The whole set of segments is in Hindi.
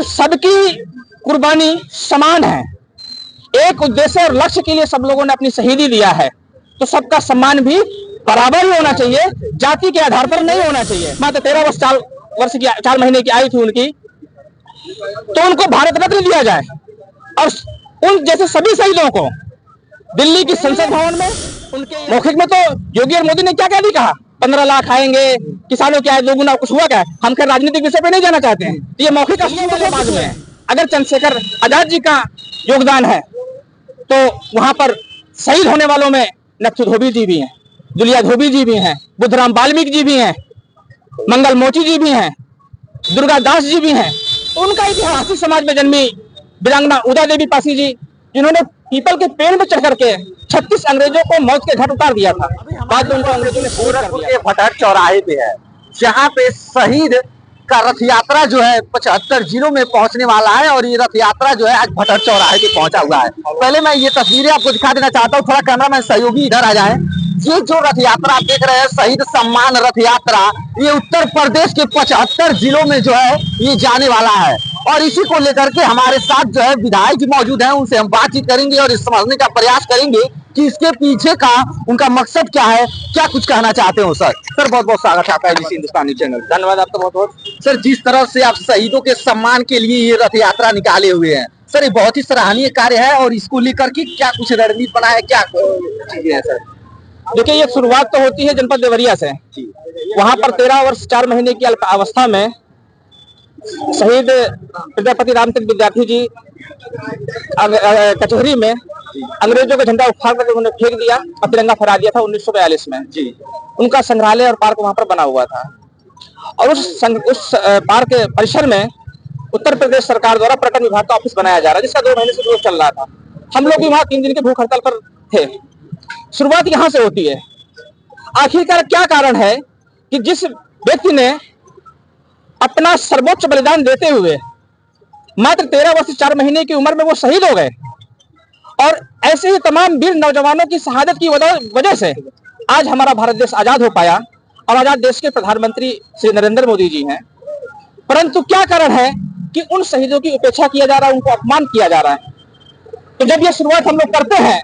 सबकी कुर्बानी समान है, एक उद्देश्य और लक्ष्य के लिए सब लोगों ने अपनी शहीदी दिया है, तो सबका सम्मान भी बराबर ही होना चाहिए, जाति के आधार पर नहीं होना चाहिए। मात्र 13 वर्ष की 4 महीने की आयु थी उनकी, तो उनको भारत रत्न दिया जाए और उन जैसे सभी शहीदों को दिल्ली की संसद भवन में उनके मौखिक में तो योगी और मोदी ने क्या क्या नहीं कहा, 15 लाख आएंगे, किसानों की आय दोगुना, कुछ हुआ क्या? हम खैर राजनीतिक विषय पे नहीं जाना चाहते हैं, ये मौखिक वाले बाद में है। अगर चंद्रशेखर आजाद जी का योगदान है तो वहां पर शहीद होने वालों में नथु धोबी जी भी हैं, दुलिया धोबी जी भी हैं, बुद्धराम वाल्मीकि जी भी हैं, मंगल मोची जी भी हैं, दुर्गा दास जी भी हैं। उनका इतिहास समाज में जन्मी वीरांगना उदा देवी पासी जी, जिन्होंने पीपल के पेड़ में चढ़ करके 36 अंग्रेजों को मौत के घाट उतार दिया था। बाद में उनको अंग्रेजों ने गोरखपुर के भटहर चौराहे पे है, जहाँ पे शहीद का रथ यात्रा जो है 75 जिलों में पहुंचने वाला है और ये रथ यात्रा जो है आज भटहर चौराहे पे पहुंचा हुआ है। पहले मैं ये तस्वीरें आपको दिखा देना चाहता हूँ, थोड़ा कैमरामैन सहयोगी इधर आ जाए। ये जो रथ यात्रा आप देख रहे हैं, शहीद सम्मान रथ यात्रा, ये उत्तर प्रदेश के 75 जिलों में जो है ये जाने वाला है और इसी को लेकर के हमारे साथ जो है विधायक जी मौजूद हैं, उनसे हम बातचीत करेंगे और इस समझने का प्रयास करेंगे कि इसके पीछे का उनका मकसद क्या है, क्या कुछ कहना चाहते हो। सर बहुत बहुत स्वागत है आपका ABC हिंदुस्तानी चैनल। धन्यवाद आपका बहुत बहुत। सर, जिस तरह से आप शहीदों के सम्मान के लिए ये रथ यात्रा निकाले हुए हैं, सर ये बहुत ही सराहनीय कार्य है और इसको लेकर के क्या कुछ रणनीति बना है, क्या चीजें है सर? देखिए, ये शुरुआत तो होती है जनपद देवरिया से। वहां पर 13 वर्ष 4 महीने की अल्पावस्था में शहीद प्रजापति रामचंद्र विद्यार्थी जी कचहरी में अंग्रेजों का झंडा उखाड़ कर उन्होंने फेंक दिया और तिरंगा फहरा दिया था 1942 में जी। उनका संग्रहालय और पार्क वहां पर बना हुआ था और उस पार्क परिसर में उत्तर प्रदेश सरकार द्वारा पर्यटन विभाग का ऑफिस बनाया जा रहा है, जिसका 2 महीने से विरोध चल रहा था। हम लोग भी वहां 3 दिन के भूख हड़ताल पर थे। शुरुआत यहां से होती है। आखिरकार क्या कारण है कि जिस व्यक्ति ने अपना सर्वोच्च बलिदान देते हुए मात्र 13 वर्ष 4 महीने की उम्र में वो शहीद हो गए और ऐसे ही तमाम वीर नौजवानों की शहादत की वजह से आज हमारा भारत देश आजाद हो पाया और आजाद देश के प्रधानमंत्री श्री नरेंद्र मोदी जी हैं। परंतु क्या कारण है कि उन शहीदों की उपेक्षा किया जा रहा है, उनको अपमान किया जा रहा है। तो जब ये शुरुआत हम लोग करते हैं,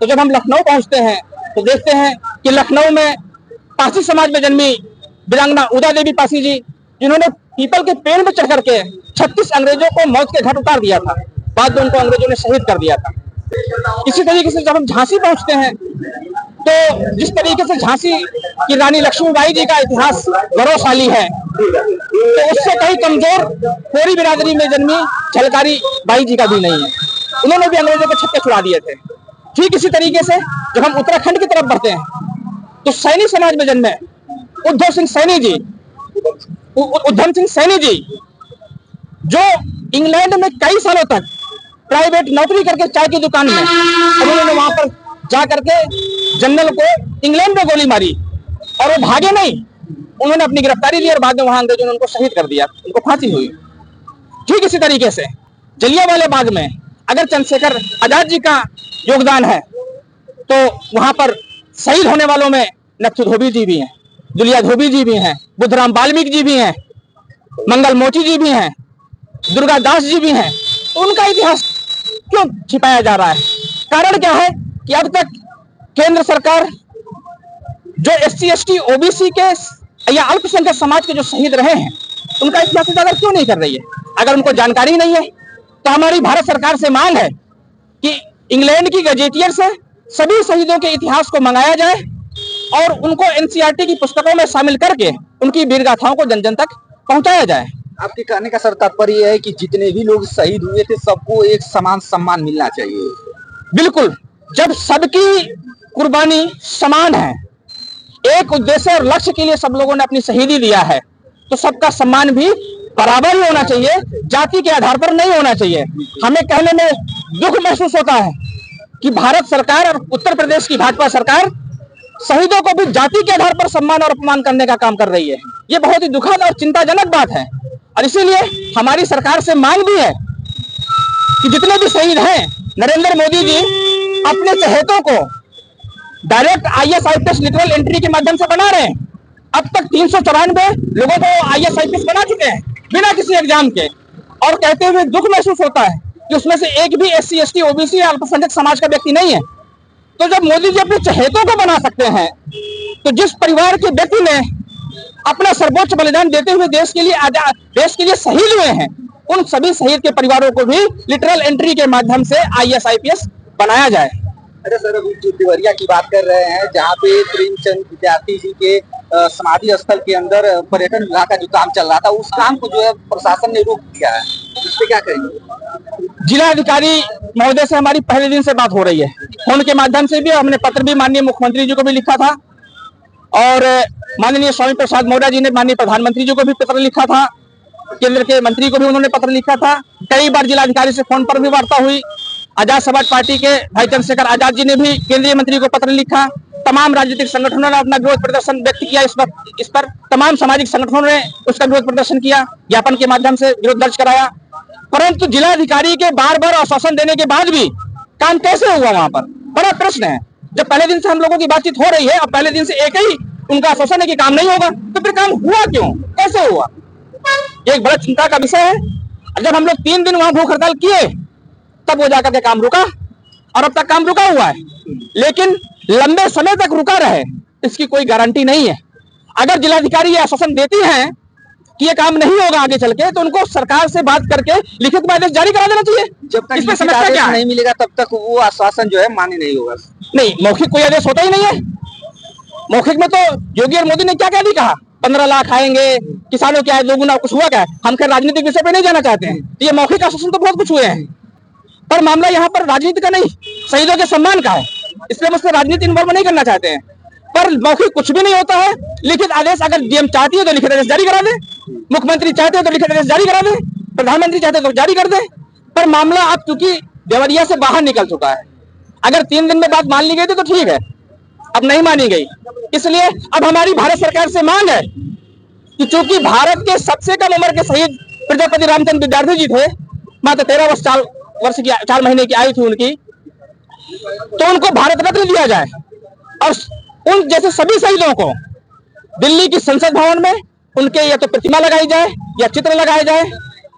तो जब हम लखनऊ पहुंचते हैं तो देखते हैं कि लखनऊ में पासी समाज में जन्मी वीरांगना उदा देवी पासी जी, जिन्होंने पीपल के पेड़ में चढ़ करके 36 अंग्रेजों को मौत के घाट उतार दिया था। बाद में उनको अंग्रेजों ने शहीद कर दिया था। इसी तरीके से जब हम झांसी पहुंचते हैं तो जिस तरीके से झांसी की रानी लक्ष्मीबाई जी का इतिहास गौरवशाली है, तो उससे कहीं कमजोर कोरी बिरादरी में जन्मी झलकारी बाई जी का भी नहीं है। उन्होंने भी अंग्रेजों के छक्के छुड़ा दिए थे। ठीक इसी तरीके से जब हम उत्तराखंड की तरफ बढ़ते हैं तो सैनी समाज में जन्मे उद्धम सिंह सैनी जी, जो इंग्लैंड में कई सालों तक प्राइवेट नौकरी करके चाय की दुकान में, उन्होंने वहां पर जा करके जनरल को इंग्लैंड में गोली मारी और वो भागे नहीं, उन्होंने अपनी गिरफ्तारी ली और बाद में वहां अंग्रेजों ने उनको शहीद कर दिया, उनको फांसी हुई। ठीक इसी तरीके से जलियांवाला बाग में अगर चंद्रशेखर आजाद जी का योगदान है तो वहां पर शहीद होने वालों में नथु धोबी जी भी हैं, दुलिया धोबी जी भी हैं, बुद्धराम वाल्मीकि जी भी हैं, मंगल मोची जी भी हैं, दुर्गा दास जी भी हैं। तो उनका इतिहास क्यों छिपाया जा रहा है? कारण क्या है कि अब तक केंद्र सरकार जो SC ST OBC के या अल्पसंख्यक समाज के जो शहीद रहे हैं उनका इतिहास उजागर क्यों नहीं कर रही है? अगर उनको जानकारी नहीं है तो हमारी भारत सरकार से मांग है कि इंग्लैंड की गजेटियर से सभी शहीदों के इतिहास को मंगाया जाए और उनको NCERT की पुस्तकों में शामिल करके उनकी वीर गाथाओं को जन जन तक पहुंचाया जाए। आपके कहने का सर तात्पर्य है कि जितने भी लोग शहीद हुए थे सबको एक समान सम्मान मिलना चाहिए। बिल्कुल, जब सबकी कुर्बानी समान है, एक उद्देश्य और लक्ष्य के लिए सब लोगों ने अपनी शहीदी दिया है, तो सबका सम्मान भी बराबर ही होना चाहिए, जाति के आधार पर नहीं होना चाहिए। हमें कहने में दुख महसूस होता है कि भारत सरकार और उत्तर प्रदेश की भाजपा सरकार शहीदों को भी जाति के आधार पर सम्मान और अपमान करने का काम कर रही है। ये बहुत ही दुखद और चिंताजनक बात है और इसीलिए हमारी सरकार से मांग भी है कि जितने भी शहीद हैं, नरेंद्र मोदी जी अपने चहेतों को direct IAS IPS literal entry के माध्यम से बना रहे हैं। अब तक 394 लोगों को IAS IPS बना चुके हैं बिना किसी एग्जाम के। और कहते हुए दुख महसूस होता है कि उसमें से एक भी SC ST OBC या अल्पसंख्यक समाज का व्यक्ति नहीं है। तो जब मोदी जी अपने चहेतों को बना सकते हैं, तो जिस परिवार के व्यक्ति ने अपना सर्वोच्च बलिदान देते हुए देश के लिए शहीद हुए हैं, उन सभी शहीद के परिवारों को भी लिटरल एंट्री के माध्यम से IAS IPS बनाया जाए। अरे सर, अभी जो देवरिया की बात कर रहे हैं, जहाँ पे प्रेमचंद विद्यार्थी जी के समाधि स्थल के अंदर पर्यटन विभाग का जो काम चल रहा था, उस काम को जो है प्रशासन ने रोक दिया है, इस पे क्या करेंगे? जिला अधिकारी महोदय से हमारी पहले दिन से बात हो रही है, फोन के माध्यम से भी। हमने पत्र भी माननीय मुख्यमंत्री जी को भी लिखा था और माननीय स्वामी प्रसाद मौर्य जी ने माननीय प्रधानमंत्री जी को भी पत्र लिखा था, केंद्र के मंत्री को भी उन्होंने पत्र लिखा था। कई बार जिलाधिकारी से फोन पर भी वार्ता हुई। आजाद समाज पार्टी के भाई चंद्रशेखर आजाद जी ने भी केंद्रीय मंत्री को पत्र लिखा। तमाम राजनीतिक संगठनों ने अपना विरोध प्रदर्शन व्यक्त किया। इस पर तमाम सामाजिक संगठनों ने उसका विरोध प्रदर्शन किया, ज्ञापन के माध्यम से विरोध दर्ज कराया। परंतु जिलाधिकारी के बार बार आश्वासन देने के बाद भी काम कैसे हुआ, वहां पर बड़ा प्रश्न है। जब पहले दिन से हम लोगों की बातचीत हो रही है, अब पहले दिन से एक ही उनका आश्वासन है कि काम नहीं होगा, तो फिर काम हुआ क्यों, कैसे हुआ, एक बड़ा चिंता का विषय है। जब हम लोग 3 दिन वहां भूख हड़ताल किए, तब वो जाकर के काम रुका और अब तक काम रुका हुआ है। लेकिन लंबे समय तक रुका रहे, इसकी कोई गारंटी नहीं है। अगर जिलाधिकारी ये आश्वासन देती हैं कि ये काम नहीं होगा आगे चल के, तो उनको सरकार से बात करके लिखित में आदेश जारी करा देना चाहिए। जब तक इसमें समस्या क्या नहीं मिलेगा तब तक वो आश्वासन जो है मान्य नहीं होगा। नहीं, मौखिक कोई आदेश होता ही नहीं है। मौखिक में तो योगी और मोदी ने क्या क्या नहीं कहा, 15 लाख आएंगे, किसानों क्या है, दोगुना, कुछ हुआ क्या है। हम खैर राजनीतिक विषय पे नहीं जाना चाहते हैं, ये मौखिक आश्वासन तो बहुत कुछ हुए हैं, पर मामला यहाँ पर राजनीति का नहीं, शहीदों के सम्मान का है। इसलिए मुझसे राजनीति इन्वॉल्व नहीं करना चाहते हैं। पर मौखिक कुछ भी नहीं होता है। लिखित आदेश अगर DM चाहती है तो लिखित आदेश जारी करा दे, मुख्यमंत्री चाहते हैं तो लिखित आदेश जारी करा दे, प्रधानमंत्री चाहते हैं तो जारी कर दे। पर मामला अब चूंकि देवरिया से बाहर निकल चुका है, अगर 3 दिन में बात मान ली गई थी तो ठीक है, अब नहीं मानी गई। इसलिए अब हमारी भारत सरकार से मांग है कि चूंकि भारत के सबसे कम उम्र के शहीद प्रजापति रामचंद्र विद्यार्थी जी थे, मात्र 13 वर्ष की 4 महीने की आयु थी उनकी, तो उनको भारत रत्न दिया जाए और उन जैसे सभी शहीदों को दिल्ली की संसद भवन में उनके या तो प्रतिमा लगाई जाए या चित्र लगाए जाए।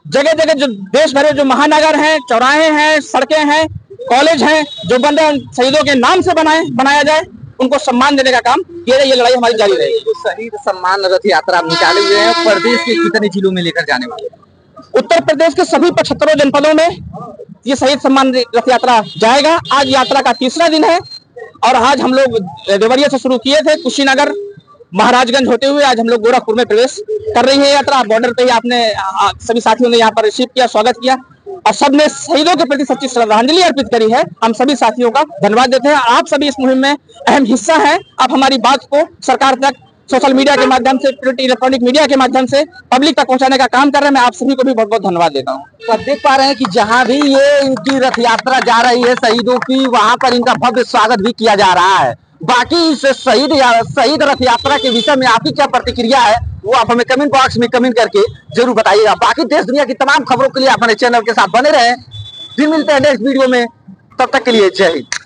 जगह जगह जो देश भर में जो महानगर हैं, चौराहे हैं, सड़कें हैं, कॉलेज हैं, जो बन रहे शहीदों के नाम से बनाया जाए, उनको सम्मान देने का काम किया जाए। ये लड़ाई हमारी जारी रहेगी। जो शहीद सम्मान रथ यात्रा निकाले हुए हैं, प्रदेश के कितने जिलों में लेकर जाने वाले? उत्तर प्रदेश के सभी 75 जनपदों में ये शहीद सम्मान रथ यात्रा जाएगा। आज यात्रा का 3रा दिन है और आज हम लोग देवरिया से शुरू किए थे, कुशीनगर, महाराजगंज होते हुए आज हम लोग गोरखपुर में प्रवेश कर रही है यात्रा। बॉर्डर पे ही आपने सभी साथियों ने यहाँ पर रिसीव किया, स्वागत किया और सबने शहीदों के प्रति सच्ची श्रद्धांजलि अर्पित करी है। हम सभी साथियों का धन्यवाद देते हैं। आप सभी इस मुहिम में अहम हिस्सा हैं। आप हमारी बात को सरकार तक सोशल मीडिया के माध्यम से, इलेक्ट्रॉनिक मीडिया के माध्यम से पब्लिक तक पहुंचाने का काम कर रहे हैं। मैं आप सभी को भी बहुत बहुत धन्यवाद देता हूं। तो आप देख पा रहे हैं कि जहां भी ये इनकी रथ यात्रा जा रही है शहीदों की, वहां पर इनका भव्य स्वागत भी किया जा रहा है। बाकी इस शहीद रथ यात्रा के विषय में आपकी क्या प्रतिक्रिया है, वो आप हमें कमेंट बॉक्स में कमेंट करके जरूर बताइएगा। बाकी देश दुनिया की तमाम खबरों के लिए आप हमारे चैनल के साथ बने रहें। फिर मिलते हैं नेक्स्ट वीडियो में, तब तक के लिए जय हिंद।